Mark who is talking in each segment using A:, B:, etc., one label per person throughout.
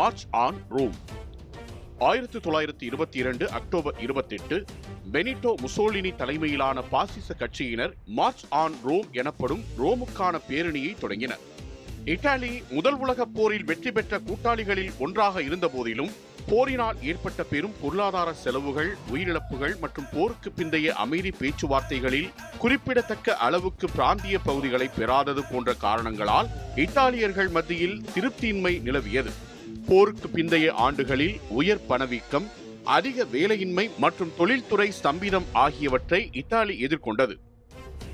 A: March on Rome. 1922 October 28 Benito Mussolini தலைமையிலான பாசிச கட்சியினர் மார்ச் ஆன் ரோம் எனப்படும் ரோமுக்கான பேரணியை தொடங்கினர். இத்தாலி முதல் உலகப் போரில் வெற்றி பெற்ற கூட்டாளிகளில் ஒன்றாக இருந்த போதிலும் போரினால் ஏற்பட்ட பெரும் பொருளாதார செலவுகள், உயிரிழப்புகள் மற்றும் போருக்கு பிந்தைய அமைதி பேச்சுவார்த்தைகளில் குறிப்பிடத்தக்க அளவுக்கு பிராந்திய பகுதிகளை பெறாதது போன்ற காரணங்களால் இத்தாலியர்கள் மத்தியில் திருப்தியின்மை நிலவியது. போருக்கு பிந்தைய ஆண்டுகளில் உயர் பணவீக்கம், அதிக வேலையின்மை மற்றும் தொழில்துறை ஸ்தம்பிதம் ஆகியவற்றை இத்தாலி எதிர்கொண்டது.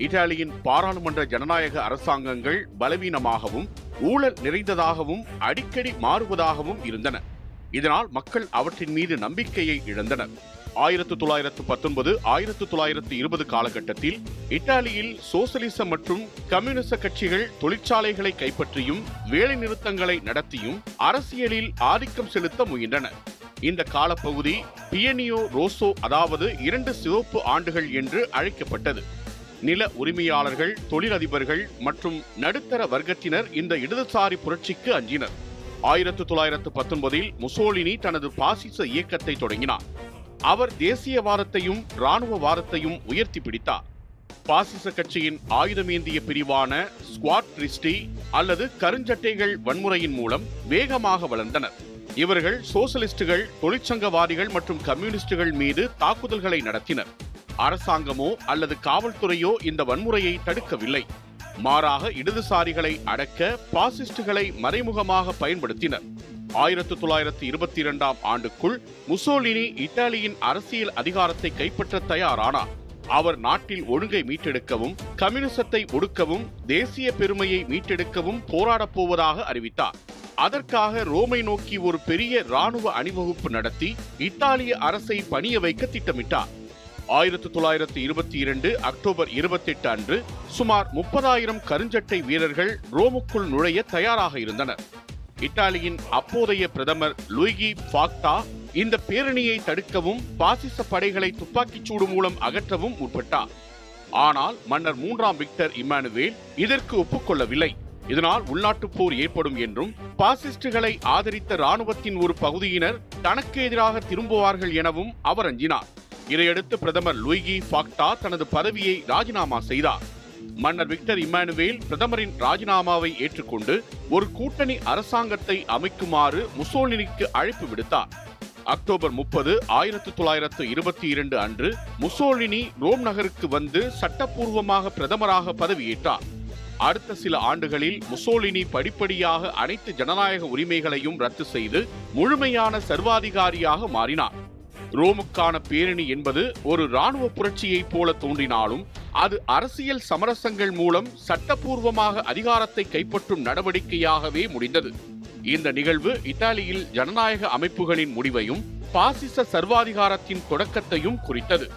A: இத்தாலியின் பாராளுமன்ற ஜனநாயக அரசாங்கங்கள் பலவீனமாகவும் ஊழல் நிறைந்ததாகவும் அடிக்கடி மாறுவதாகவும் இருந்தன. இதனால் மக்கள் அவற்றின் மீது நம்பிக்கையை இழந்தனர். 1919 1920 காலகட்டத்தில் இத்தாலியில் சோசலிச மற்றும் கம்யூனிச கட்சிகள் தொழிற்சாலைகளை கைப்பற்றியும் வேலை நிறுத்தங்களை நடத்தியும் அரசியலில் ஆதிக்கம் செலுத்த முயன்றன. இந்த காலப்பகுதி பியனியோ ரோசோ, அதாவது 2 சிவப்பு ஆண்டுகள் என்று அழைக்கப்பட்டது. நில உரிமையாளர்கள், தொழிலதிபர்கள் மற்றும் நடுத்தர வர்க்கத்தினர் இந்த இடதுசாரி புரட்சிக்கு அஞ்சினர். 1919 முசோலினி தனது பாசிச இயக்கத்தை தொடங்கினார். அவர் தேசியவாதத்தையும் இராணுவவாதத்தையும் உயர்த்தி பிடித்தார். பாசிச கட்சியின் ஆயுதமேந்திய பிரிவான ஸ்குவாட் ட்ரிஸ்டி அல்லது கருஞ்சட்டைகள் வன்முறையின் மூலம் வேகமாக வளர்ந்தனர். இவர்கள் சோசலிஸ்டுகள், தொழிற்சங்கவாதிகள் மற்றும் கம்யூனிஸ்டுகள் மீது தாக்குதல்களை நடத்தினர். அரசாங்கமோ அல்லது காவல்துறையோ இந்த வன்முறையை தடுக்கவில்லை. மாறாக இடதுசாரிகளை அடக்க பாசிஸ்டுகளை மறைமுகமாக பயன்படுத்தினர். 1922 ஆண்டுக்குள் முசோலினி இத்தாலியின் அரசியல் அதிகாரத்தை கைப்பற்ற தயாரானார். அவர் நாட்டில் ஒழுங்கை மீட்டெடுக்கவும், கம்யூனிசத்தை ஒடுக்கவும், தேசிய பெருமையை மீட்டெடுக்கவும் போராடப் போவதாக அறிவித்தார். அதற்காக ரோமை நோக்கி ஒரு பெரிய இராணுவ அணிவகுப்பு நடத்தி இத்தாலிய அரசை பணிய வைக்க திட்டமிட்டார். 1922 அக்டோபர் 28 அன்று சுமார் 30,000 கருஞ்சட்டை வீரர்கள் ரோமுக்குள் நுழைய தயாராக இருந்தனர். இத்தாலியின் அப்போதைய பிரதமர் லூயிகி ஃபாக்டா இந்த பேரணியை தடுக்கவும் பாசிச படைகளை துப்பாக்கிச் சூடு மூலம் அகற்றவும் முற்பட்டார். ஆனால் மன்னர் 3ஆம் விக்டர் இம்மானுவேல் இதற்கு ஒப்புக்கொள்ளவில்லை. இதனால் உள்நாட்டுப் போர் ஏற்படும் என்றும் பாசிஸ்டுகளை ஆதரித்த இராணுவத்தின் ஒரு பகுதியினர் தனக்கு எதிராக திரும்புவார்கள் எனவும் அவர் அஞ்சினார். இதையடுத்து பிரதமர் லூயிகி ஃபாக்டா தனது பதவியை ராஜினாமா செய்தார். மன்னர் விக்டர் இம்மானுவேல் பிரதமரின் ராஜினாமாவை ஏற்றுக்கொண்டு ஒரு கூட்டணி அரசாங்கத்தை அமைக்குமாறு முசோலினிக்கு அழைப்பு விடுத்தார். அக்டோபர் 30 1922 அன்று முசோலினி ரோம் நகருக்கு வந்து சட்டப்பூர்வமாக பிரதமராக பதவியேற்றார். அடுத்த சில ஆண்டுகளில் முசோலினி படிப்படியாக அனைத்து ஜனநாயக உரிமைகளையும் ரத்து செய்து முழுமையான சர்வாதிகாரியாக மாறினார். ரோமுக்கான பேரணி என்பது ஒரு இராணுவ புரட்சியைப் போல தோன்றினாலும் அது அரசியல் சமரசங்கள் மூலம் சட்டப்பூர்வமாக அதிகாரத்தை கைப்பற்றும் நடவடிக்கையாகவே முடிந்தது. இந்த நிகழ்வு இத்தாலியில் ஜனநாயக அமைப்புகளின் முடிவையும் பாசிச சர்வாதிகாரத்தின் தொடக்கத்தையும் குறித்தது.